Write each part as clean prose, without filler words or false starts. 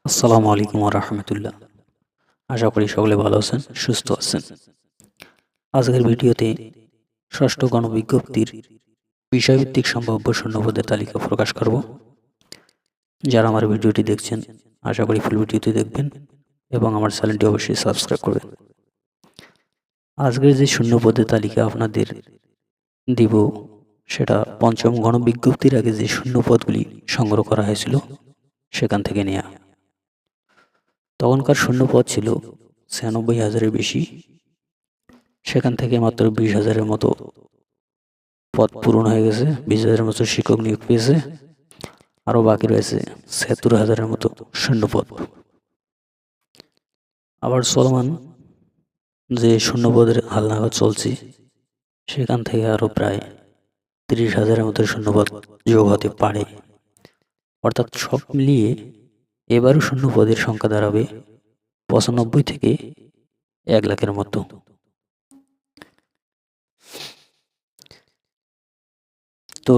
আসসালামু আলাইকুম ওয়া রাহমাতুল্লাহ। আশা করি সকলে ভালো আছেন, সুস্থ আছেন। আজকের ভিডিওতে ষষ্ঠ গণবিজ্ঞপ্তির বিষয়ভিত্তিক সম্ভাব্য শূন্যপদের তালিকা প্রকাশ করব। যারা আমার ভিডিওটি দেখছেন, আশা করি ফুল ভিডিওটি দেখবেন এবং আমার চ্যানেলটি অবশ্যই সাবস্ক্রাইব করবেন। আজকের যে শূন্যপদের তালিকা আপনাদের দিব, সেটা পঞ্চম গণবিজ্ঞপ্তির আগে যে শূন্যপদগুলি সংগ্রহ করা হয়েছিল সেখান থেকে নেওয়া। তখনকার শূন্যপদ ছিল ৯৬,০০০-এর বেশি। সেখান থেকে মাত্র ২০,০০০-এর মতো পদ পূরণ হয়ে গেছে, ২০,০০০-এর মতো শিক্ষক নিয়োগ পেয়েছে। আরও বাকি রয়েছে ৭৬,০০০-এর মতো শূন্যপদ। আবার চলমান যে শূন্যপদের হালনাগাদ চলছে, সেখান থেকে আরও প্রায় ৩০,০০০-এর মতো শূন্যপদ যোগ হতে পারে। অর্থাৎ সব মিলিয়ে এবারও শূন্যপদের সংখ্যা দাঁড়াবে ৯৫ থেকে ১,০০,০০০-এর মতো। তো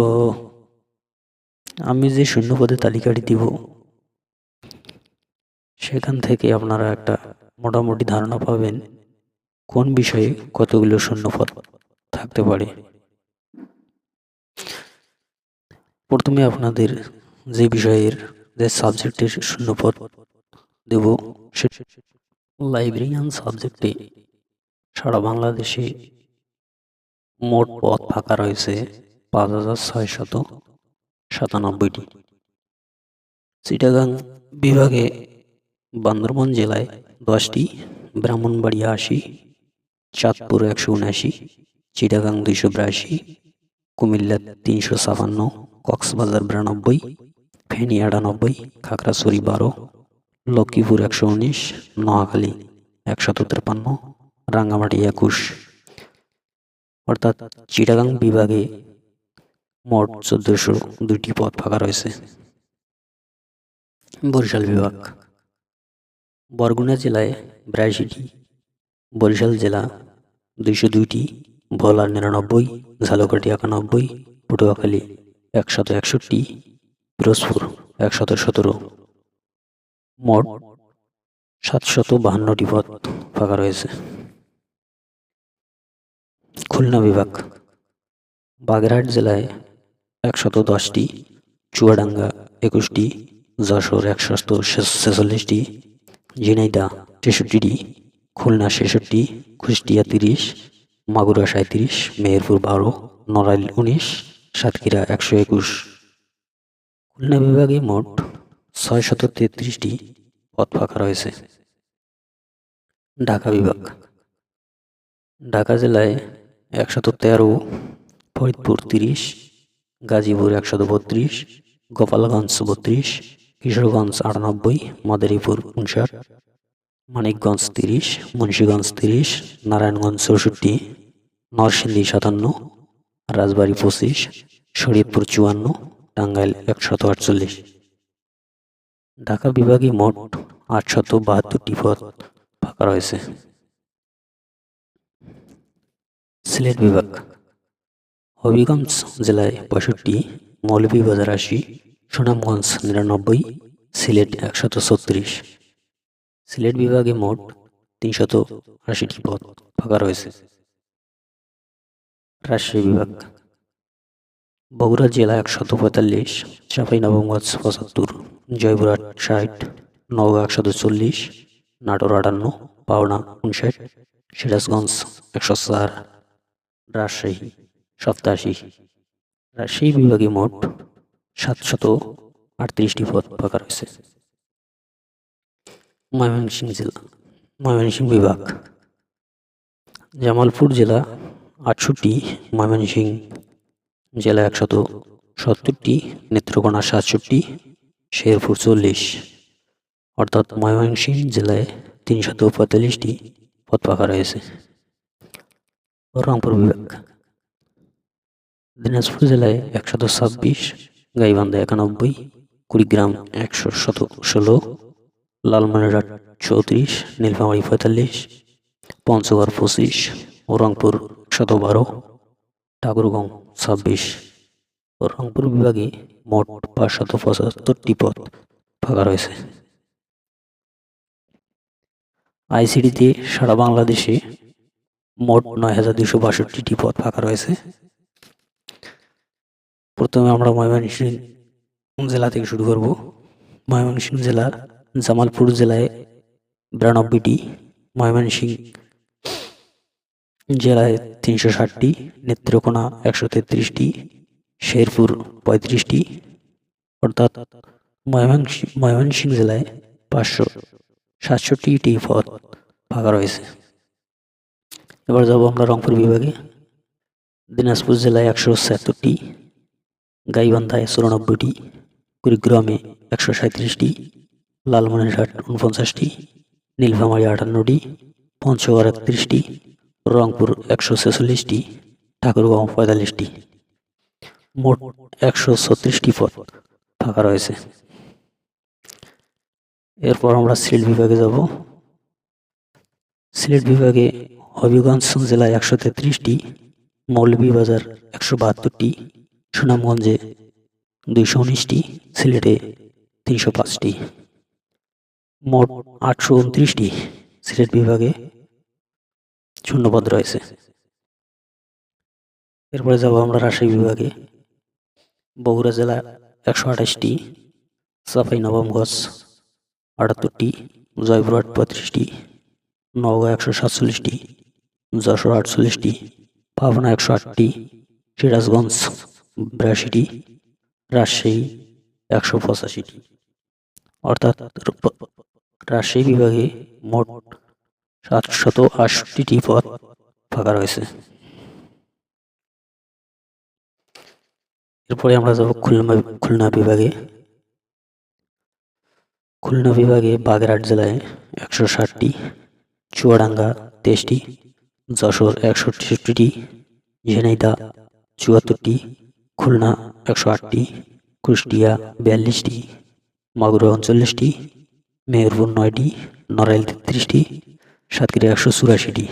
আমি যে শূন্যপদের তালিকাটি দিব, সেখান থেকে আপনারা একটা মোটামুটি ধারণা পাবেন কোন বিষয়ে কতগুলো শূন্যপদ থাকতে পারে। প্রথমে আপনাদের যে বিষয়ের যে সাবজেক্টের শূন্যপদ দেব, সে লাইব্রেরিয়ান সাবজেক্টে সারা বাংলাদেশে মোট পদ ফাঁকা রয়েছে ৫,৬৯৭টি। চিটাগাং বিভাগে বান্দরবান জেলায় ১০টি, ব্রাহ্মণবাড়িয়া ৮০, চাঁদপুর ১৭৯, চিটাগাং ২৮২, কুমিল্লা ৩৫৬, কক্সবাজার ৯২, ফেনী ৯৮, খাগড়াছড়ি ১২, লক্ষ্মীপুর ১১৯, নোয়াখালী ১৫৩, রাঙ্গামাটি ২১। অর্থাৎ চিটাগাং বিভাগে মোট ১৪০২টি পদ ফাঁকা রয়েছে। বরিশাল বিভাগ বরগুনা জেলায় ৮২টি, বরিশাল জেলা ২০২টি, ভোলা ৯৯, ঝালকাঠি ৯১, পটুয়াখালী ১৬১, পিরোজপুর ১১৭। মোট ৭৫২টি পদ ফাঁকা রয়েছে। খুলনা বিভাগ বাগেরহাট জেলায় ১১০টি, চুয়াডাঙ্গা ২১টি, যশোর ১৪৬টি, ঝিনাইদহ ৬৩টি, খুলনা ৬৬, কুষ্টিয়া ৩০, মাগুরা ৩৭, মেহেরপুর ১২, নড়াইল ১৯, সাতক্ষীরা ১২১। খুলনা বিভাগে মোট ৬৩৩টি পদ ফাঁকা রয়েছে। ঢাকা বিভাগ ঢাকা জেলায় ১১৩, ফরিদপুর ৩০, গাজীপুর ১৩২, গোপালগঞ্জ ৩২, কিশোরগঞ্জ ৯৮, মাদারীপুর ৫৯, মানিকগঞ্জ ৩০, মুন্সিগঞ্জ ৩০, নারায়ণগঞ্জ ৬৪, নরসিংদী ৫৭, রাজবাড়ী ২৫, শরীয়তপুর ৫৪, টাঙ্গাইল ১৪৮। ঢাকা বিভাগে মোট ৮৭২টি পদ ফাঁকা রয়েছে। সিলেট বিভাগ হবিগঞ্জ জেলায় ৬৫, মৌলভীবাজার ৮০, সুনামগঞ্জ ৯৯, সিলেট ১৩৬। সিলেট বিভাগে মোট ৩৮০টি পদ ফাঁকা রয়েছে। রাজশাহী বিভাগ বগুড়া জেলা ১৪৫, চাঁপাইনবাবগঞ্জ ৭৫, জয়পুরহাট ৬০, নওগাঁ ১৪০, নাটোর ৫৮, পাবনা ৫৯, সিরাজগঞ্জ ১০৪, রাজশাহী ৮৭। রাজশাহী বিভাগে মোট ৭৩৮টি পদ ফাঁকা রয়েছে। ময়মনসিংহ বিভাগ জামালপুর জেলা ৬৮, ময়মনসিংহ জেলা ১৭০টি, নেত্রকোনা ৬৭, শেরপুর ৪০। অর্থাৎ ময়মনসিংহ জেলায় ৩৪৫টি পদ ফাঁকা রয়েছে। রংপুর বিভাগ দিনাজপুর জেলায় ১২৬, গাইবান্ধা ৯১, কুড়িগ্রাম ১১৬, লালমনিরহাট ৩৪, নীলফামারী ৪৫, পঞ্চগড় ২৫, ও রংপুর ১১২, ঠাকুরগাঁও ২৬। রংপুর বিভাগে মোট ৫৭৫টি পদ ফাঁকা রয়েছে। আইসিডিতে সারা বাংলাদেশে মোট ৯,২৬২টি পদ ফাঁকা রয়েছে। প্রথমে আমরা ময়মনসিংহ জেলা থেকে শুরু করব। ময়মনসিংহ জেলার জামালপুর জেলায় ৯২টি, ময়মনসিংহ জেলায় ৩৬০টি, নেত্রকোনা ১৩৩টি, শেরপুর ৩৫টি, অর্থাৎ ময়মনসিংহ জেলায় ৫৬৭টি পদ ফাঁকা রয়েছে। এবার যাব আমরা রংপুর বিভাগে। দিনাজপুর জেলায় ১৭৬, গাইবান্ধায় ৯৪টি, কুড়িগ্রামে ১৩৭টি, লালমনিরহাট ৪৯টি, নীলফামারী 58টি, পঞ্চগড় ৩১টি, রংপুর ১৪৬টি, ঠাকুরগাঁও ৪৫টি। মোট ১৩৬টি পদ ফাঁকা রয়েছে। এরপর আমরা সিলেট বিভাগে যাব। সিলেট বিভাগে হবিগঞ্জ জেলায় ১৩৩টি, মৌলভীবাজার ১৭২টি, সুনামগঞ্জে ২১৯টি, সিলেটে ৩০৫টি। মোট ৮২৯টি সিলেট বিভাগে শূন্যপদ রয়েছে। এরপরে যাব আমরা রাজশাহী বিভাগে। বগুড়া জেলা ১২৮টি, চাঁপাইনবাবগঞ্জ ৭৮টি, জয়পুরহাট ৩৫টি, নওগাঁ ১৪৭টি, যশোর ৪৮টি, পাবনা ১০৮টি, সিরাজগঞ্জ ৮২টি, রাজশাহী ১৮৫টি। অর্থাৎ রাজশাহী বিভাগে মোট ৭৬৮টি পদ ফাঁকা রয়েছে। এরপরে আমরা যাব খুলনা বিভাগে। খুলনা বিভাগে বাগেরহাট জেলায় ১৬০টি, চুয়াডাঙ্গা ২৩টি, যশোর ৬১টি, ঝিনাইদহ ৭৪টি, খুলনা ১০৮টি, কুষ্টিয়া ৪২টি, মাগুরা ৩৯টি, মেহেরপুর ৯টি, নড়াইল ৩৩টি, সাতক্ষীরা ১৮৪টি।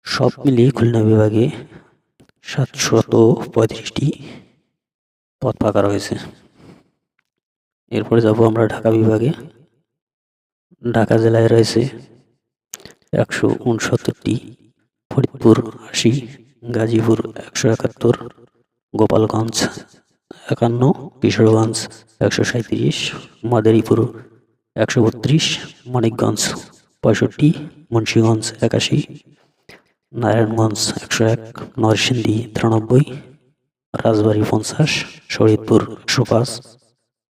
সব মিলিয়ে খুলনা বিভাগে ৭৩৫টি পদ ফাঁকা রয়েছে। এরপরে যাব আমরা ঢাকা বিভাগে। ঢাকা জেলায় রয়েছে ১৬৯টি, ফরিদপুর ৮০, গাজীপুর ১৭১, গোপালগঞ্জ ৫১, কিশোরগঞ্জ ১৩৭, মাদারীপুর ১৩২, মানিকগঞ্জ ৬৫, মুন্সিগঞ্জ ৮১, নারায়ণগঞ্জ ১০১, নরসিংদী ৯৩, রাজবাড়ী ৫০, শরীয়তপুর ১০৫,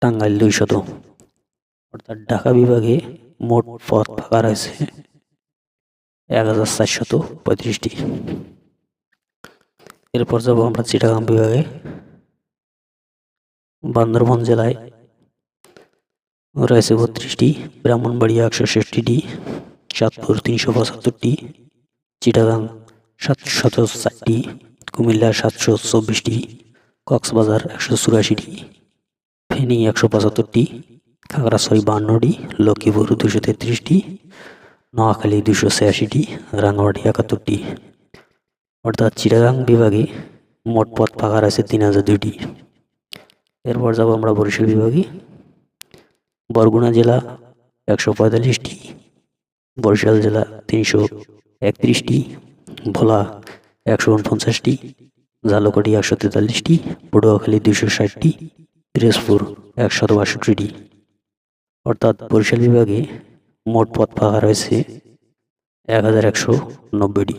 টাঙ্গাইল ২০০। অর্থাৎ ঢাকা বিভাগে মোট পদ ফাঁকা রয়েছে ১,৪৩৫টি। এরপর যাব আমরা চিটাগাং বিভাগে। বান্দরবান জেলায় রয়েছে ৩২টি, ব্রাহ্মণবাড়িয়া ১৬৬টি, চাঁদপুর ৩৭৫টি, চিটাগাং ৭৪টি, কুমিল্লা ৭২৪টি, কক্সবাজার ১৮৪টি, ফেনী ১৭৫টি, খাগড়াছড়ি ৫২টি, লক্ষ্মীপুর ২৩৩টি, নোয়াখালী ২৮৬টি, রাঙামাটি ৭১টি। অর্থাৎ চিটাগাং বিভাগে মোট পদ ফাঁকা রয়েছে ৩,০০২টি। এরপর যাব আমরা বরিশাল বিভাগে। বরগুনা জেলা ১৪৫টি, বরিশাল জেলা ৩৩১টি, ভোলা ১৪৯টি, ঝালকাঠি ১৪৩টি, পটুয়াখালী ২৬০টি, পিরোজপুর ১৬২টি। অর্থাৎ বরিশাল বিভাগে মোট পদ ফাঁকা রয়েছে ১,১৯০টি।